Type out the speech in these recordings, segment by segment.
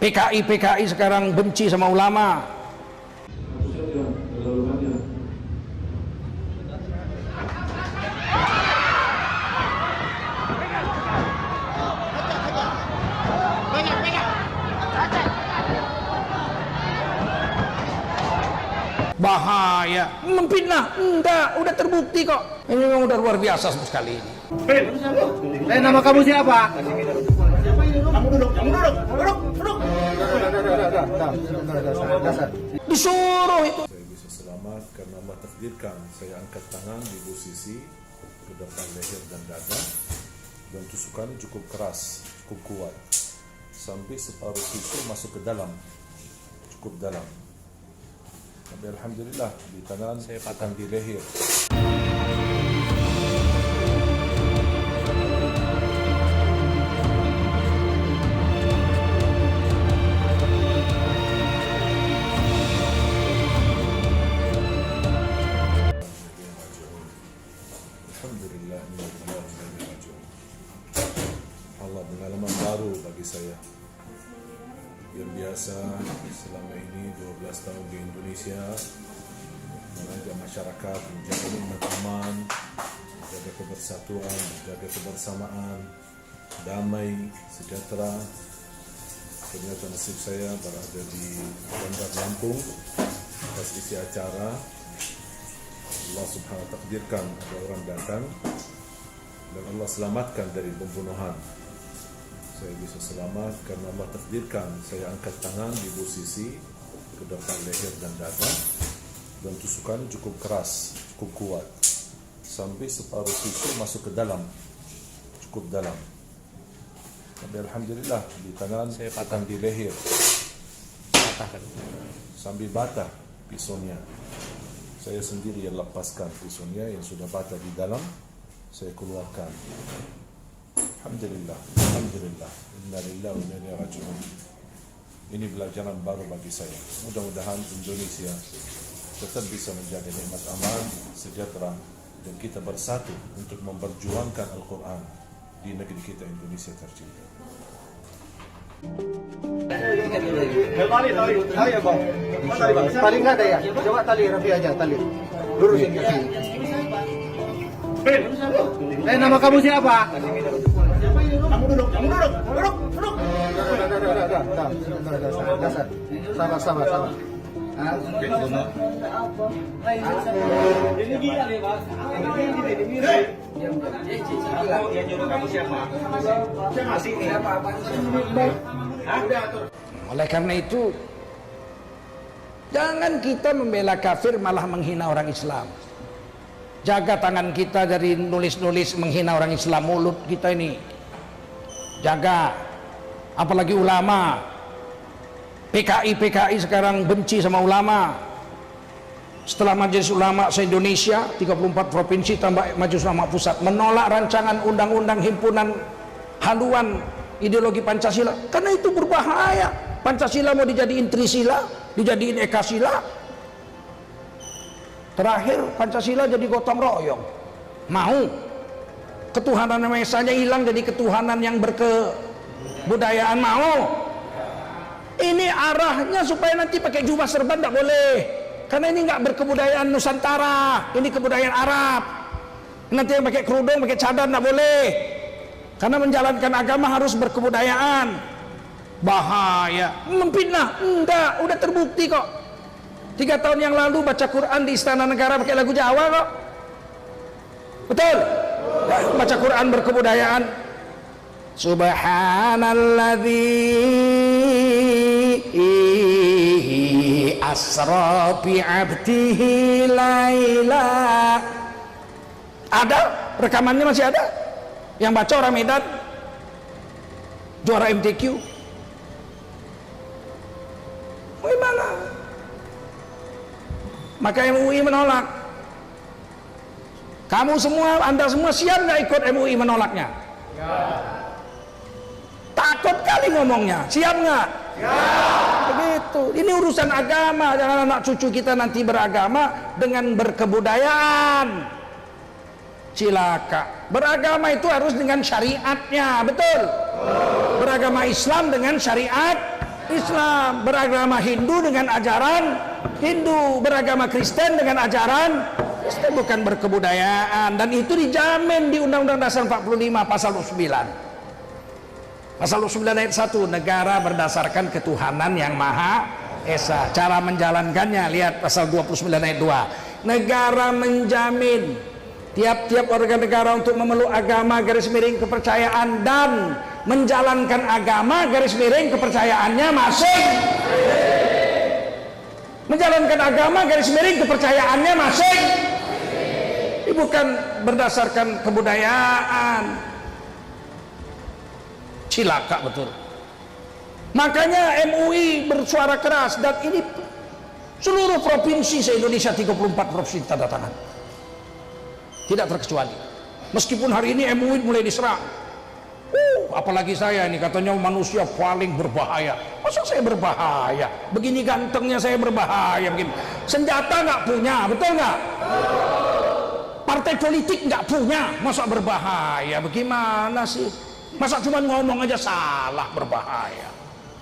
PKI sekarang benci sama ulama. Bahaya, memfitnah, enggak, udah terbukti kok. Ini memang udah luar biasa sekali ini. Nama kamu siapa? Kamu duduk. Disuruh itu. Saya bisa selamat karena Allah takdirkan saya angkat tangan di posisi ke depan leher dan dada, dan tusukannya cukup keras, cukup kuat, sampai separuh susu masuk ke dalam, cukup dalam. Tapi alhamdulillah di tangan saya patah di leher. Alhamdulillah, Allah pengalaman baru bagi saya. Yang biasa selama ini 12 tahun di Indonesia mengajak masyarakat menjaga umat aman, menjaga kebersatuan, menjaga kebersamaan, damai, sejahtera. Ternyata nasib saya berada di Bandar Lampung. Atas isi acara Allah subhanahu wa takdirkan ada orang datang dan Allah selamatkan dari pembunuhan. Saya bisa selamat karena Allah takdirkan saya angkat tangan di posisi ke depan leher dan dada, dan tusukannya cukup keras, cukup kuat, sampai separuh susu masuk ke dalam, cukup dalam. Tapi alhamdulillah di tangan saya patah di leher, sampai batah pisaunya. Saya sendiri yang lepaskan pisaunya yang sudah patah di dalam, saya keluarkan. Alhamdulillah, alhamdulillah, inna lillahi wa inna ilaihi raji'un. Ini pelajaran baru bagi saya. Mudah-mudahan Indonesia tetap bisa menjaga nikmat aman, sejahtera, dan kita bersatu untuk memperjuangkan Al-Quran di negeri kita Indonesia tercinta. Tali ya bang. Tali nggak ada ya? Coba tali rapi aja tali. Lurusin kaki. Nama kamu siapa? Kamu duduk. Sabar. Ini gila nih, Pak. Dia nyuruh kamu siapa? Siapa sih ini? Oleh karena itu, jangan kita membela kafir malah menghina orang Islam. Jaga tangan kita dari nulis-nulis menghina orang Islam, mulut kita ini jaga. Apalagi ulama. PKI sekarang benci sama ulama. Setelah Majelis Ulama se-Indonesia 34 provinsi tambah Majelis Ulama Pusat menolak rancangan undang-undang himpunan haluan ideologi Pancasila karena itu berbahaya. Pancasila mau dijadiin Trisila, dijadiin Ekasila. Terakhir Pancasila jadi gotong royong. Mau ketuhanan yang esanya hilang jadi ketuhanan yang berkebudayaan. Mau. Ini arahnya supaya nanti pakai jubah serban tidak boleh, karena ini nggak berkebudayaan Nusantara, ini kebudayaan Arab. Nanti yang pakai kerudung, pakai cadar tidak boleh, karena menjalankan agama harus berkebudayaan. Bahaya, memfitnah, enggak, udah terbukti kok. 3 tahun yang lalu baca Quran di Istana Negara pakai lagu Jawa kok. Betul? Baca Quran berkebudayaan. Subhanalladzi asra bi 'abdihi laila. Ada rekamannya, masih ada. Yang baca orang Medan, juara MTQ. Bagaimana? Maka MUI menolak. Kamu semua, Anda semua siap nggak ikut MUI menolaknya? Ya. Takut kali ngomongnya, siap nggak? Ya. Begitu. Ini urusan agama, jangan anak cucu kita nanti beragama dengan berkebudayaan. Cilaka. Beragama itu harus dengan syariatnya, betul? Beragama Islam dengan syariat Islam, beragama Hindu dengan ajaran Hindu, beragama Kristen dengan ajaran Kristen, bukan berkebudayaan. Dan itu dijamin di Undang-Undang Dasar 45 pasal 9. Pasal 9 ayat 1, negara berdasarkan ketuhanan yang Maha Esa. Cara menjalankannya lihat pasal 29 ayat 2. Negara menjamin tiap-tiap warga negara untuk memeluk agama garis miring kepercayaan dan menjalankan agama garis miring kepercayaannya masing, menjalankan agama garis miring kepercayaannya masing. Ini bukan berdasarkan kebudayaan. Cilaka betul. Makanya MUI bersuara keras, dan ini seluruh provinsi se-Indonesia, 34 provinsi tanda tangan, tidak terkecuali. Meskipun hari ini MUI mulai diserang, apalagi saya ini katanya manusia paling berbahaya. Masa saya berbahaya? Begini gantengnya saya berbahaya begini. Senjata nggak punya, betul nggak? Partai politik nggak punya, masa berbahaya? Bagaimana sih? Masa cuma ngomong aja salah berbahaya?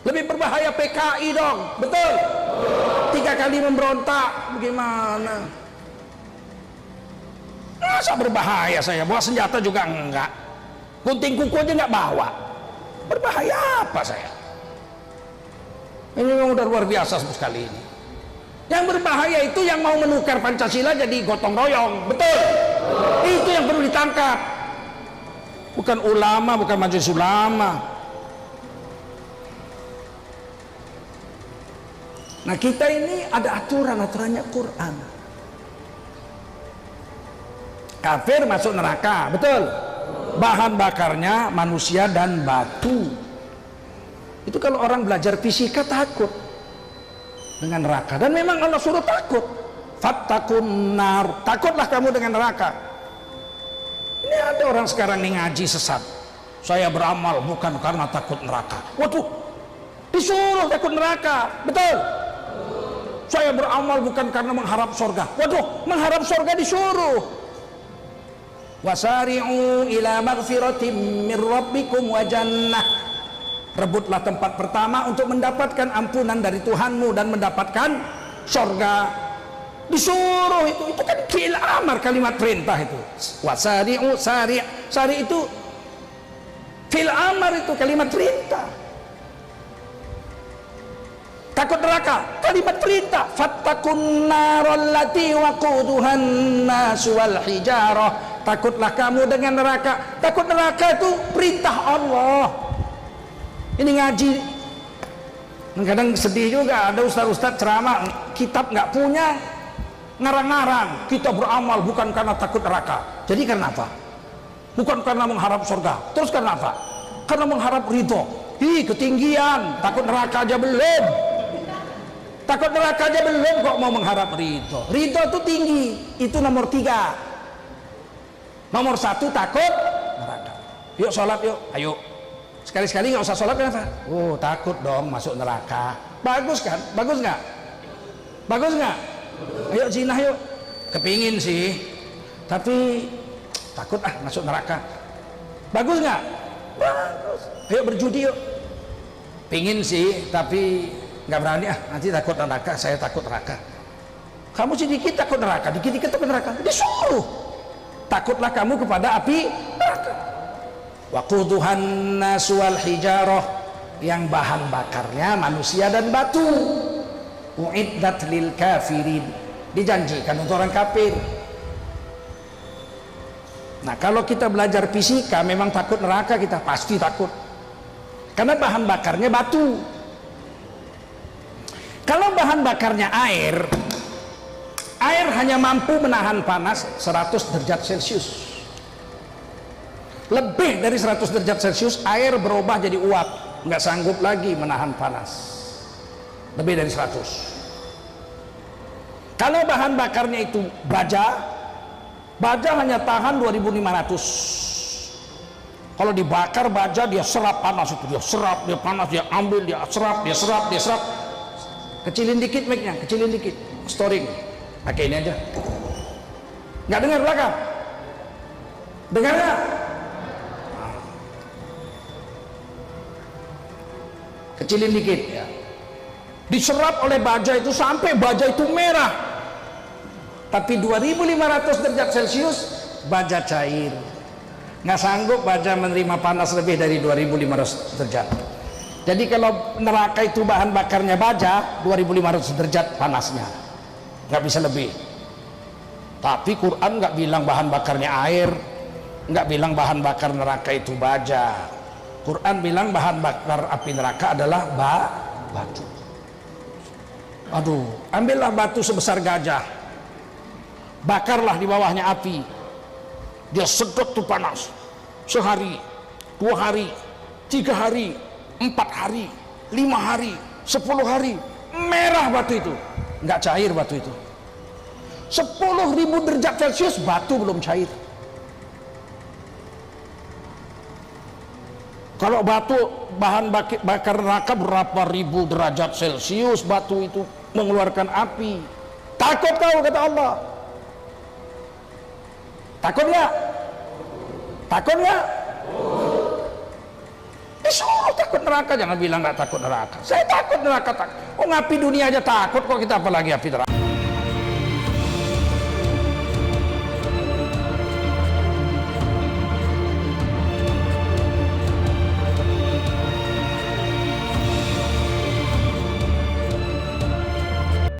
Lebih berbahaya PKI dong, betul? 3 kali memberontak, bagaimana? Masa berbahaya saya? Bawa senjata juga enggak, gunting kuku aja nggak bawa. Berbahaya apa saya? Ini memang udah luar biasa sekali ini. Yang berbahaya itu yang mau menukar Pancasila jadi gotong royong, betul? Itu yang perlu ditangkap. Bukan ulama, bukan majelis ulama. Nah, kita ini ada aturannya Quran. Kafir masuk neraka, betul? Bahan bakarnya manusia dan batu. Itu kalau orang belajar fisika takut dengan neraka, dan memang Allah suruh takut. Fattakun nar, takutlah kamu dengan neraka. Ini ada orang sekarang nih ngaji sesat. Saya beramal bukan karena takut neraka. Waduh, disuruh takut neraka, betul? Saya beramal bukan karena mengharap surga. Waduh, mengharap surga disuruh. Wasari'u ila maghfiratin min rabbikum wa jannah. Rebutlah tempat pertama untuk mendapatkan ampunan dari Tuhanmu dan mendapatkan surga. Disuruh itu kan fi'il amar, kalimat perintah itu. Wasari'u, sari itu fi'il amar, itu kalimat perintah. Takut neraka, kalimat perintah. Fattakun narallati waquduhan nasu wal hijarah. Takutlah kamu dengan neraka. Takut neraka itu perintah Allah. Ini ngaji, kadang sedih juga, ada ustaz-ustaz ceramah, kitab nggak punya, ngarang-ngarang. Kita beramal bukan karena takut neraka. Jadi karena apa? Bukan karena mengharap surga. Terus karena apa? Karena mengharap ridho. Ketinggian, takut neraka aja belum. Takut neraka aja belum kok mau mengharap ridho. Ridho itu tinggi, itu nomor 3. Nomor 1 takut neraka. Yuk sholat yuk, ayo. Sekali-sekali nggak usah sholat kenapa? Oh takut dong masuk neraka. Bagus kan? Bagus nggak? Bagus nggak? Ayo zina yuk. Kepingin sih, tapi takut masuk neraka. Bagus nggak? Bagus. Ayo berjudi yuk. Pingin sih, tapi nggak berani nanti takut neraka. Saya takut neraka. Kamu sedikit takut neraka, dikit-dikit takut neraka. Disuruh. Takutlah kamu kepada api neraka. Waquduhan nasu wal hijarah, yang bahan bakarnya manusia dan batu. Uiddat lil kafirin, dijanjikan untuk orang kafir. Nah, kalau kita belajar fisika memang takut neraka, kita pasti takut. Karena bahan bakarnya batu. Kalau bahan bakarnya air hanya mampu menahan panas 100 derajat Celcius. Lebih dari 100 derajat Celcius air berubah jadi uap, nggak sanggup lagi menahan panas. Lebih dari 100. Kalau bahan bakarnya itu baja hanya tahan 2500. Kalau dibakar baja, dia serap panas itu, dia serap, dia panas, dia ambil, dia serap, dia serap, dia serap. Kecilin dikit mic-nya, kecilin dikit, storing. Pakai ini aja. Nggak dengar belakang? Dengar nggak? Kecilin dikit ya. diserap oleh baja itu sampai baja itu merah. Tapi 2500 derajat Celcius baja cair. Nggak sanggup baja menerima panas lebih dari 2500 derajat. Jadi kalau neraka itu bahan bakarnya baja, 2500 derajat panasnya, nggak bisa lebih. Tapi Quran nggak bilang bahan bakarnya air, nggak bilang bahan bakar neraka itu baja. Quran bilang bahan bakar api neraka adalah batu. Aduh, ambillah batu sebesar gajah, bakarlah di bawahnya api, dia sedot tuh panas, sehari, 2 hari, 3 hari, 4 hari, 5 hari, 10 hari, merah batu itu, nggak cair batu itu. 10.000 derajat Celcius batu belum cair. Kalau batu bahan bakar neraka berapa ribu derajat Celcius batu itu mengeluarkan api. Takut kau, kata Allah. Takut nggak? Takut nggak? Semua takut neraka, jangan bilang nggak takut neraka. Saya takut neraka, takut. Oh, api dunia aja takut kok, kita apalagi api neraka.